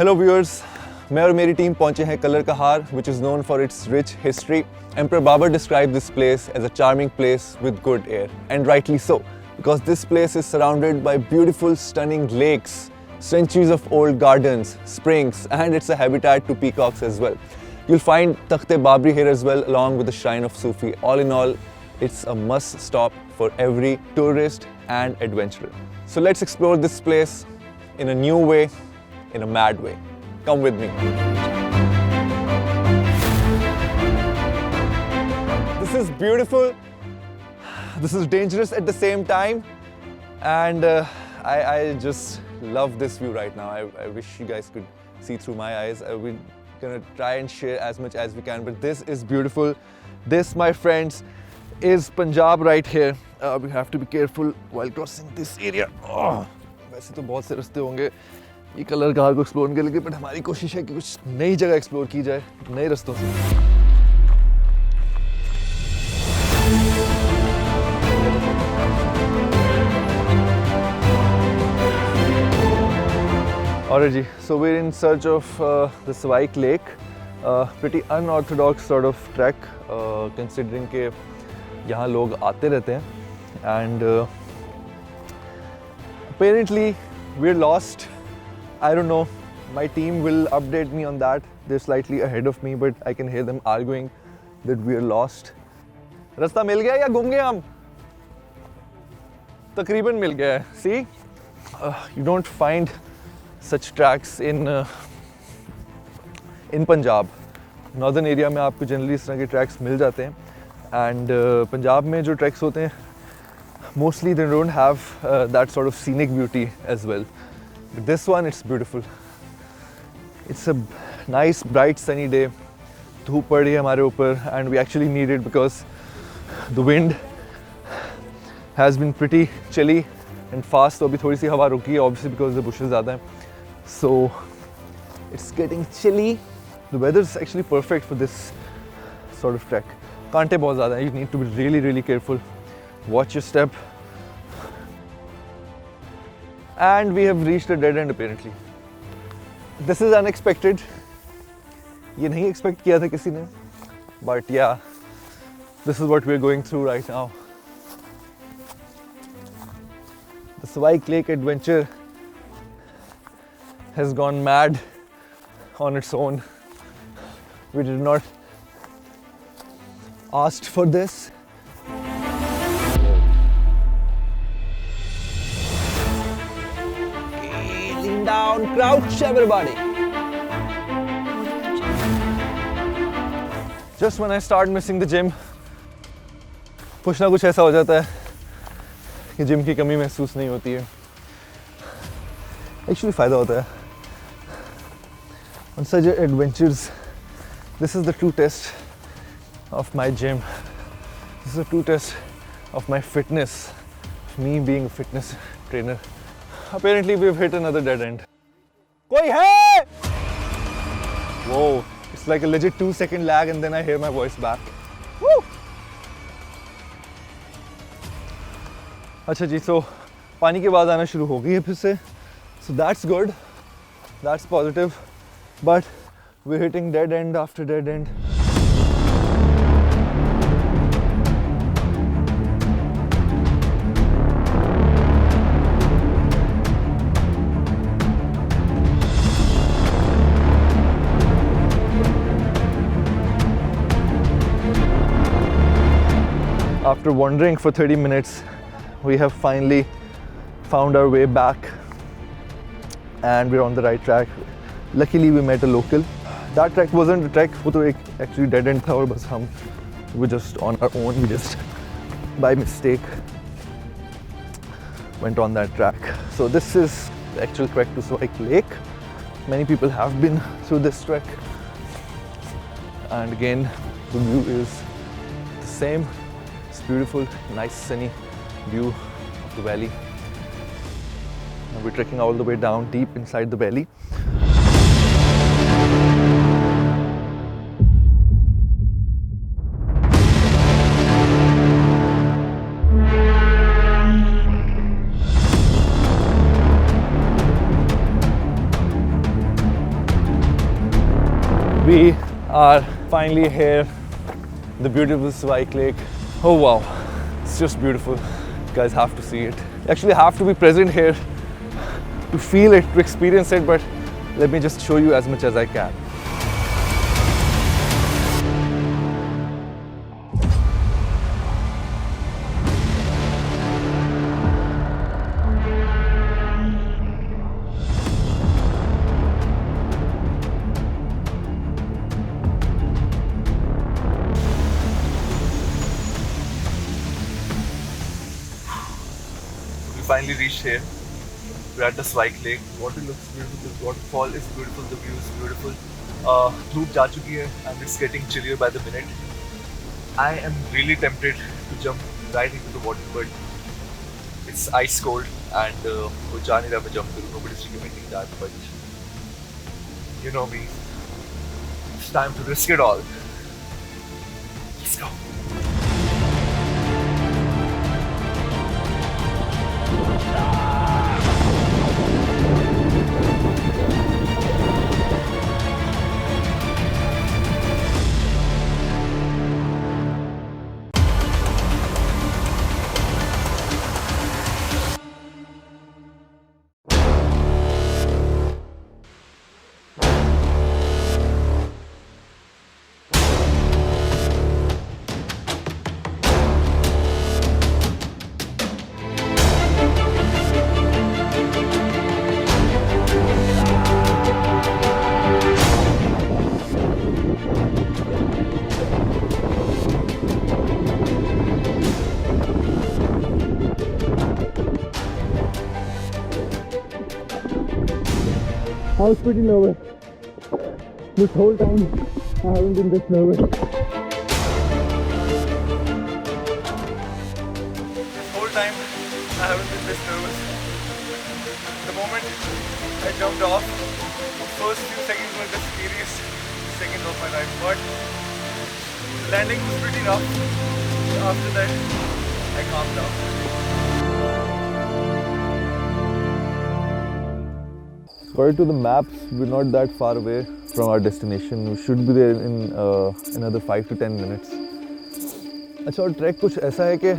Hello viewers, मैं और मेरी टीम पहुंचे हैं colour Kahar, which is known for its rich history. Emperor Babur described this place as a charming place with good air, and rightly so, because this place is surrounded by beautiful, stunning lakes, centuries of old gardens, springs, and it's a habitat to peacocks as well. You'll find Takhte Babri here as well, along with the shrine of Sufi. All in all, it's a must stop for every tourist and adventurer. So let's explore this place in a new way, in a mad way. Come with me. This is beautiful. This is dangerous at the same time. And I just love this view right now. I wish you guys could see through my eyes. We're gonna try and share as much as we can. But this is beautiful. This, my friends, is Punjab right here. We have to be careful while crossing this area. वैसे तो बहुत से रास्ते होंगे ये colour कहार को explore करने के लिए, बट हमारी कोशिश है कि कुछ नई जगह एक्सप्लोर की जाए नए रास्तों से। Alright ji, so we're in search of the Swaik Lake, pretty unorthodox sort of trek, considering कि यहाँ लोग आते रहते हैं, and apparently we're lost. I don't know, my team will update me on that. They're slightly ahead of me, but I can hear them arguing that we're lost. रास्ता मिल गया या गुम गए हम? तकरीबन मिल गया है. See, you don't find such tracks in Punjab. Northern area में आपको generally इस तरह के tracks मिल जाते हैं, and पंजाब में जो tracks होते हैं, mostly they don't have that sort of scenic beauty as well. But this one, it's beautiful. It's a nice, bright, sunny day. धूप पड़ रही है हमारे ऊपर, and we actually need it because the wind has been pretty chilly and fast. तो अभी थोड़ी सी हवा रुकी है, obviously because the bushes ज़्यादा हैं. So it's getting chilly. The weather is actually perfect for this sort of trek. कांटे बहुत ज़्यादा हैं. You need to be really, really careful. Watch your step. And we have reached a dead end apparently. This is unexpected. ये नहीं expect किया था किसी ने. But yeah, this is what we're going through right now. The Swaik Lake adventure has gone mad on its own. We did not ask for this. Lean down, crouch everybody. Just when I start missing the gym, कुछ ना कुछ ऐसा हो जाता है कि gym की कमी महसूस नहीं होती है. Actually फ़ायदा होता है. On such adventures, this is the true test of my gym. This is the true test of my fitness, of me being a fitness trainer. Apparently we've hit another dead end. Koi hai? Whoa, it's like a legit 2-second lag and then I hear my voice back. Woo! अच्छा जी, so पानी की आवाज़ आना शुरू हो गई है फिर से. So that's good, that's positive, but we're hitting dead end after dead end. After wandering for 30 minutes, we have finally found our way back and we're on the right track. Luckily we met a local. That track wasn't a trek, वो तो एक actually dead end था और बस हम were just on our own. We just by mistake went on that track. So this is the actual trek to Swaik Lake. Many people have been through this trek, and again the view is the same. It's beautiful, nice sunny view of the valley. Now we're trekking all the way down deep inside the valley. are finally here, the beautiful Swike Lake. Oh wow, it's just beautiful. You guys have to see it. You actually have to be present here to feel it, to experience it, but let me just show you as much as I can. Finally reached here. We're at the Swike Lake. Water looks beautiful. The waterfall is beautiful. The view is beautiful. धूप जा चुकी है and it's getting chillier by the minute. I am really tempted to jump right into the water, but it's ice cold and वो जा नहीं रहा मैं jump करूँ. Nobody's recommending that, but you know me. It's time to risk it all. Let's go. I was pretty nervous. This whole time I haven't been this nervous. This whole time I haven't been this nervous. The moment I jumped off, the first few seconds were the scariest seconds of my life. But the landing was pretty rough. After that, I calmed down. According to the maps, we're not that far away from our destination. We should be there in another 5 to 10 minutes. अच्छा और track कुछ ऐसा है कि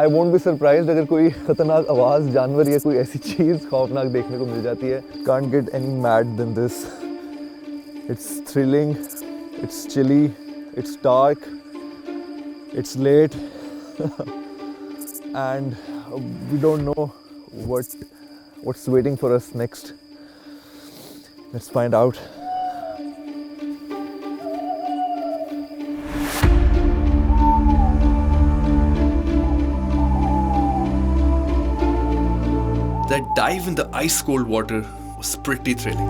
I won't be surprised अगर कोई खतरनाक आवाज़, जानवर या कोई ऐसी चीज़ खौफनाक देखने को मिल जाती है. Can't get any mad than this. It's thrilling, it's chilly, it's dark, it's late, and we don't know what's waiting for us next. Let's find out. That dive in the ice cold water was pretty thrilling.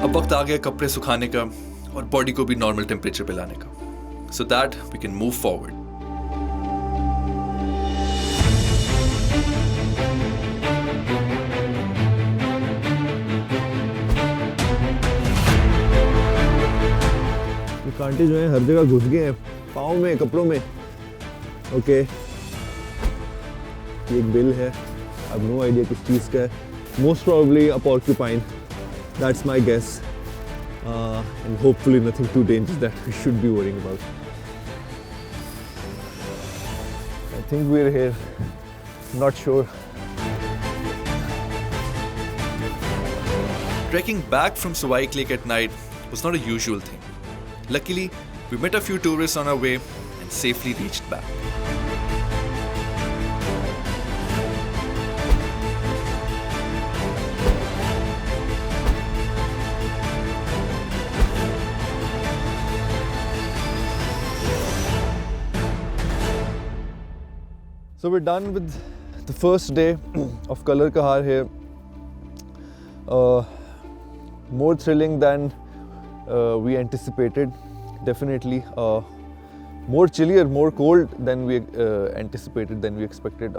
अब वक्त आ गया कपड़े सुखाने का और body को भी normal temperature पे लाने का, so that we can move forward. कांटे जो हैं हर जगह घुस गए हैं, पाँव में, कपड़ों में. ओके, ये एक बिल है. आई हैव नो आइडिया किस चीज़ का है. Most probably a porcupine. That's my guess. And hopefully nothing too dangerous that we should be worrying about. I think we are here. Not sure. Trekking back from Swike Lake at night was not a usual thing. Luckily, we met a few tourists on our way and safely reached back. So we're done with the first day of Color Kahar here. More thrilling than we anticipated, definitely. More chillier, more cold than we anticipated, than we expected.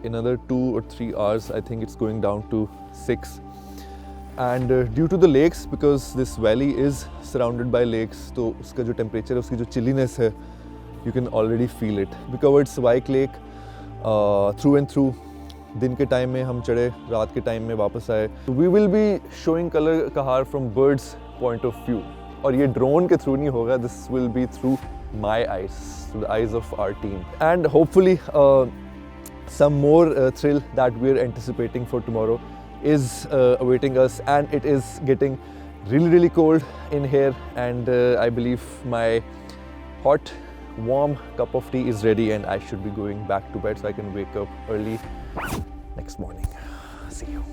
In another 2 or 3 hours, I think it's going down to 6. And due to the lakes, because this valley is surrounded by lakes, तो उसका जो temperature है, उसकी जो chilliness है, you can already feel it. We covered Swike Lake through and through. दिन के time में हम चढ़े, रात के टाइम में वापस आए. We will be showing Color Kahar from birds' point of view. और ये ड्रोन के थ्रू नहीं होगा, this will be through my eyes, through the eyes of our team, and hopefully some more thrill that we're anticipating for tomorrow is awaiting us, and it is getting really cold in here, and I believe my hot warm cup of tea is ready and I should be going back to bed so I can wake up early next morning. See you.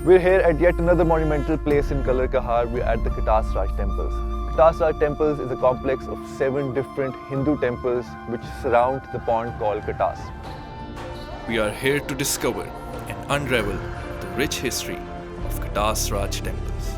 We're here at yet another monumental place in Kalar Kahar. We're at the Katasraj temples. Katasraj temples is a complex of 7 different Hindu temples which surround the pond called Katas. We are here to discover and unravel the rich history of Katasraj temples.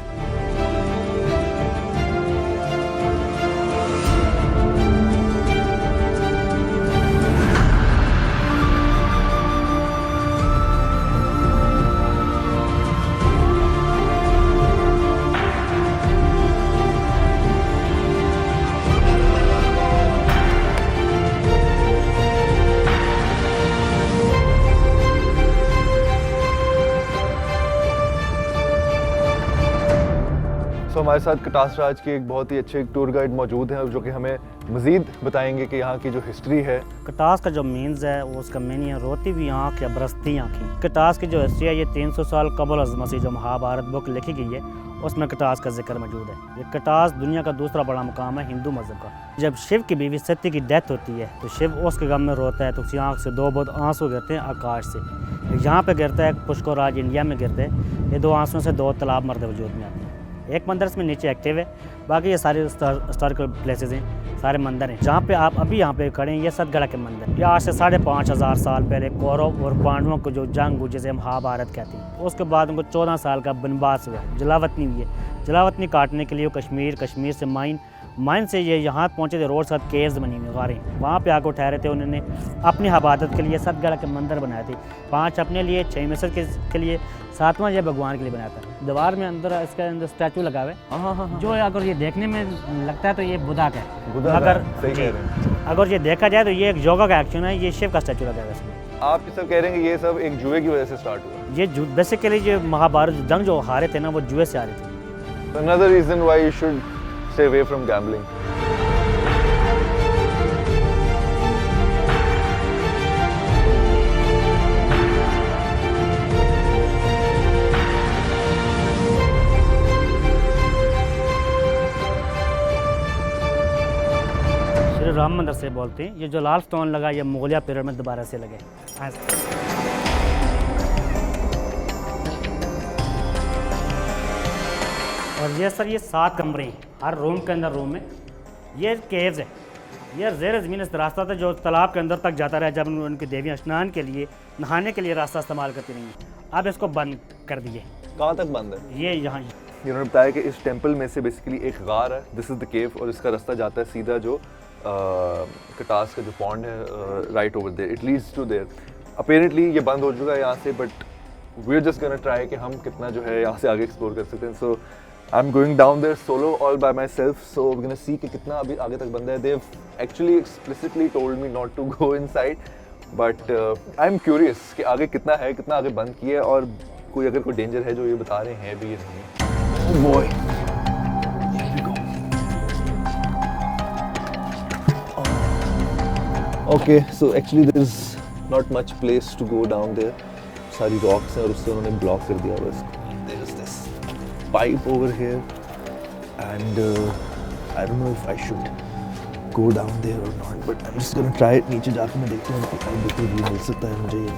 तो हमारे साथ कटासराज के एक बहुत ही अच्छे tour guide मौजूद हैं जो कि हमें मज़ीद बताएंगे कि यहाँ की जो हिस्ट्री है। कटास का जो मीन्स है वो उसका मीनिंग है रोती हुई आँख या बरसती आँखें। कटास की जो हिस्ट्री है ये 300 साल कबल अज़ मसीह जो महाभारत बुक लिखी गई है उसमें कटास का जिक्र मौजूद है। ये कटास दुनिया का दूसरा बड़ा मुकाम है हिंदू मज़हब का। जब शिव की बीवी सती की डेथ होती है तो शिव उसके गम में रोता है तो उसकी आँख से 2 बूंद आंसू गिरते हैं आकाश से। एक यहाँ पर गिरता है, पुष्कर इंडिया में गिरते हैं। ये 2 आंसुओं से 2 तालाब मर्द वजूद में आते हैं। एक मंदिर इसमें नीचे एक्टिव है, बाकी ये सारे हिस्टोरिकल प्लेसेस हैं, सारे मंदिर हैं। जहाँ पे आप अभी यहाँ पे खड़े हैं ये सतगढ़ के मंदिर। ये आज से 5,500 साल पहले कौरव और पांडवों को जो जंग हुई जिसे महाभारत कहते हैं, उसके बाद उनको 14 साल का वनवास हुआ, जलावतनी हुई है। जलावतनी काटने के लिए वो कश्मीर से माइन से ये यहाँ पहुँचे थे। रोड साथ केव्स बनी हुई गारें, वहाँ पे आकर ठहरे थे। उन्होंने अपनी इबादत के लिए सतगढ़ के मंदिर बनाए थे, 5 अपने लिए, 6 मिस्र के लिए, 7वां ये भगवान के लिए बनाया था। दीवार में अंदर इसके अंदर स्टैचू लगा हुआ है जो अगर ये देखने में लगता है तो ये बुद्धा का है, अगर ये देखा जाए तो ये एक योगा का एक्शन है। ये शिव का स्टैचू लगा हुआ है इसमें। आप ये सब कह रहे हैं कि ये सब एक जुए की वजह से स्टार्ट हुआ? ये बेसिकली जो महाभारत जंग जो हारे थे ना वो जुए से हारे थे। Another reason why you should stay away from gambling. Shri Ram मंदिर से बोलते हैं। ये जो लाल स्टोन लगा ये मुगलिया पीरियड में दोबारा से लगे। और ये सर ये 7 कमरे हैं, हर रूम के अंदर रूम है। ये केव्स है, ये ज़ेर ज़मीन इस रास्ता था जो तालाब के अंदर तक जाता रहा जब उनकी देवियाँ स्नान के लिए नहाने के लिए रास्ता इस्तेमाल करती रही। अब इसको बंद कर दिए। कहाँ तक बंद है? ये यहाँ इन्होंने बताया कि इस टेम्पल में से बेसिकली एक गार है, दिस इज़ द केव, और इसका रास्ता जाता है सीधा जो कटास का जो पॉन्ड है right over there, it leads to there. Apparently ये बंद हो चुका है यहाँ से, but we are just gonna try कि हम कितना जो है यहाँ से आगे एक्सप्लोर कर सकते हैं। So I am going down there solo all by myself, so we gonna see कि कितना अभी आगे तक बंद है। They have actually explicitly told me not to go inside, but I am curious कि आगे कितना है, कितना आगे बंद किया है, और कोई अगर कोई डेंजर है जो ये बता रहे हैं भी या नहीं। Oh boy, okay, so actually there is not much place to go down there. सारी rocks हैं और उससे उन्होंने block कर दिया बस। There is this pipe over here, and I don't know if I should go down there or not, but I'm just gonna try it. नीचे जाकर मैं देखता हूँ कि बिल्कुल व्यू मिल सकता है मुझे ये।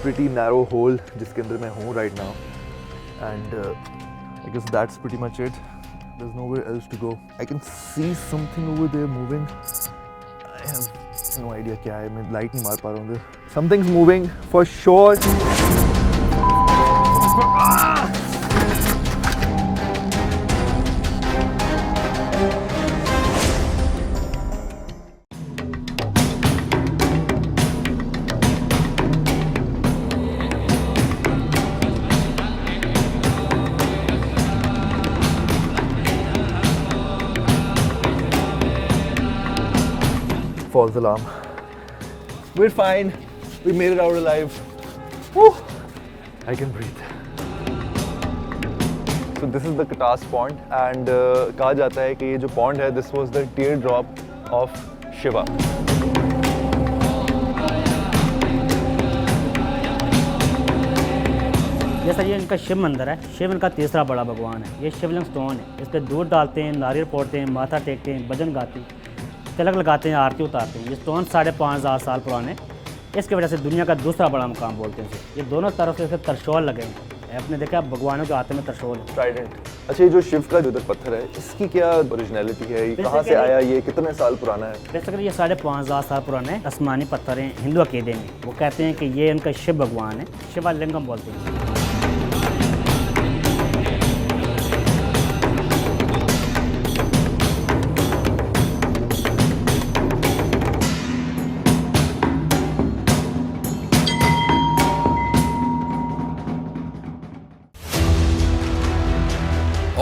Pretty narrow hole जिसके अंदर मैं हूँ right now, and I guess that's pretty much it. There's nowhere else to go. I can see something over there moving. I have no idea क्या है, मैं लाइट नहीं मार पा रहा हूँ. Something's moving for sure. False alarm. We're fine. We made it out alive. Woo! I can breathe. So this is the Katas pond and कहा जाता है कि ये जो pond है, this was the teardrop of Shiva. जैसा ये इनका शिव मंदिर है, शिव इनका तीसरा बड़ा भगवान है. ये शिवलिंग स्टोन है. इस पर दूध डालते हैं, नारियल फोड़ते हैं, माथा टेकते हैं, भजन गाते हैं, तिलक लगाते हैं, आरती उतारते हैं. ये स्टोन 5,500 साल पुराने. इसकी वजह से दुनिया का दूसरा बड़ा मुकाम बोलते हैं इसे. ये दोनों तरफ से इसके त्रिशूल लगे हैं. आपने देखा भगवानों के हाथ में त्रिशूल है. Trident. अच्छा, ये जो शिव का जो उधर पत्थर है, इसकी क्या ओरिजिनलिटी है? ये कहाँ से आया? ये कितने साल पुराना है? बेसिकली ये 5,500 साल पुराने आसमानी पत्थर हैं हिंदू अकीदे में. वो कहते हैं कि ये इनका शिव भगवान है. शिवालिंगम बोलते हैं.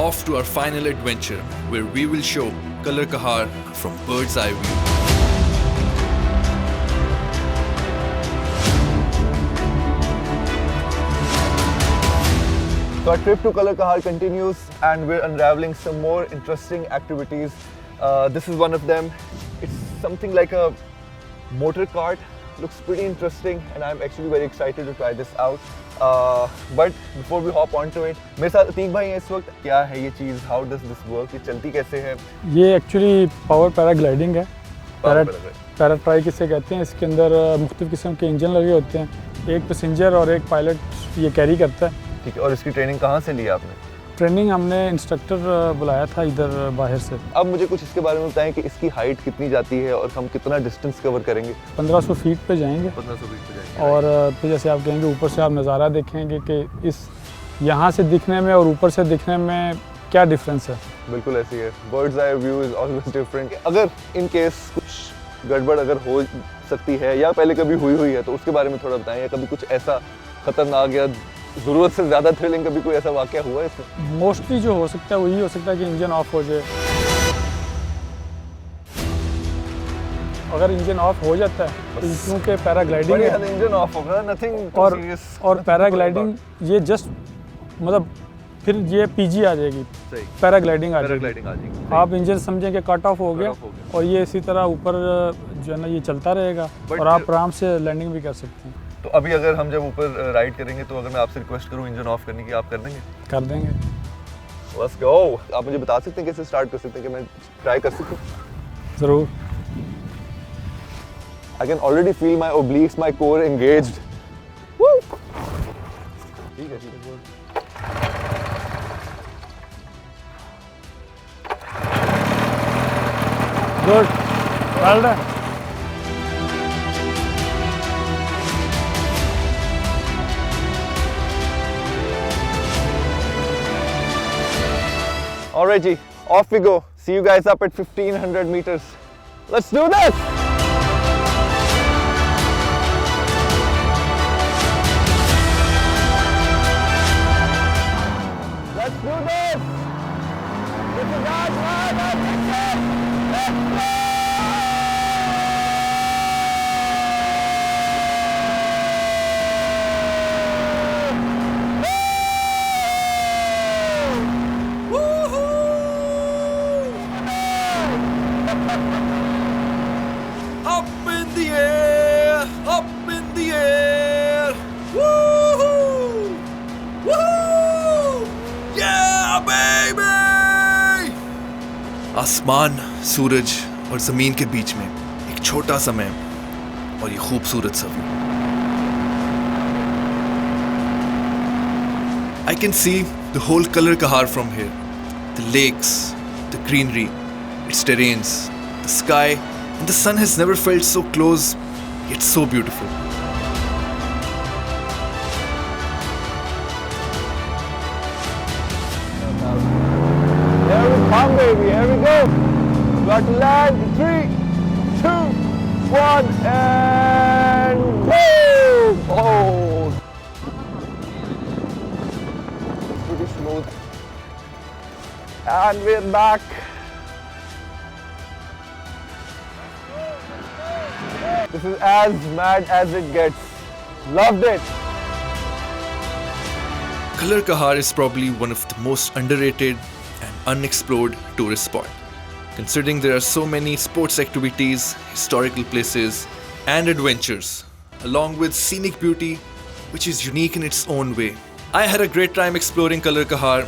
Off to our final adventure, where we will show Color Kahar from bird's eye view. So our trip to Color Kahar continues and we're unraveling some more interesting activities. This is one of them. It's something like a motor cart. Looks pretty interesting and I'm actually very excited to try this out. But before we hop onto it, मेरे साथ अतीक भाई हैं इस वक्त. क्या है ये चीज़? How does this work? ये चलती कैसे है? ये एक्चुअली पावर पैराग्लाइडिंग है. Power paragliding. पैराट्राई किसे कहते हैं. इसके अंदर मुख्तलिफ किस्म के इंजन लगे होते हैं. एक पैसेंजर और एक पायलट ये कैरी करता है. ठीक है. और इसकी ट्रेनिंग कहाँ से ली आपने? ट्रेनिंग हमने इंस्ट्रक्टर बुलाया था इधर बाहर से. अब मुझे कुछ इसके बारे में बताएं कि इसकी हाइट कितनी जाती है और हम कितना डिस्टेंस कवर करेंगे? 1500 फीट पे जाएंगे. 1500 फीट पे जाएंगे. और फिर जैसे आप कहेंगे ऊपर से आप नज़ारा देखेंगे कि इस यहाँ से दिखने में और ऊपर से दिखने में क्या डिफरेंस है. बिल्कुल ऐसी है. Birds eye view is always different. अगर इन केस कुछ गड़बड़ अगर हो सकती है या पहले कभी हुई है तो उसके बारे में थोड़ा बताएं. या कभी कुछ ऐसा खतरनाक या ज़रूरत से ज़्यादा थ्रिलिंग कभी कोई ऐसा वाक़या हुआ है इसमें? मोस्टली जो हो सकता है वही हो सकता है कि इंजन ऑफ हो जाए. अगर इंजन ऑफ हो जाता है क्योंकि पैराग्लाइडिंग है. इंजन ऑफ होगा, नथिंग और पैराग्लाइडिंग ये जस्ट मतलब फिर ये पीजी आ जाएगी. सही. पैराग्लाइडिंग आ पैराग्लाइडिंग आ जाएगी. जाएगी. आप इंजन समझें कि कट ऑफ हो गया और ये इसी तरह ऊपर जो है ना ये चलता रहेगा और आप आराम से लैंडिंग भी कर सकते हैं. तो अभी अगर हम जब ऊपर राइड करेंगे तो अगर मैं आपसे रिक्वेस्ट करूं इंजन ऑफ करने की, आप कर देंगे? कर देंगे. Let's go. आप मुझे बता सकते हैं कैसे स्टार्ट कर सकते हैं कि मैं ट्राई कर सकूं? ज़रूर. I can already feel my obliques, my core engaged. Woo! ठीक है. Good. Well done. All right, G. Off we go. See you guys up at 1500 meters. Let's do this! Let's do this! This is our drive, our picture! Let's go! Up in the air, up in the air. Woohoo! Woohoo! Yeah, baby! आसमान, सूरज और जमीन के बीच में एक छोटा सा मैं और ये खूबसूरत सा view. I can see the whole Color Kahar from here. The lakes, the greenery, its terrains, the sky And the sun has never felt so close, yet so beautiful. Here we come, baby. Here we go. Got to land. 3, 2, 1, and boom! Oh, pretty smooth. And we're back. This is as mad as it gets. Loved it. Color Kahar is probably one of the most underrated and unexplored tourist spot. Considering there are so many sports activities, historical places, and adventures, along with scenic beauty, which is unique in its own way. I had a great time exploring Color Kahar.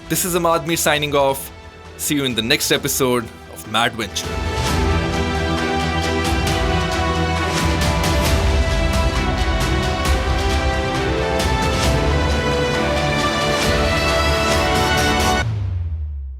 This is Ahmad Mir signing off. See you in the next episode of Mad Venture.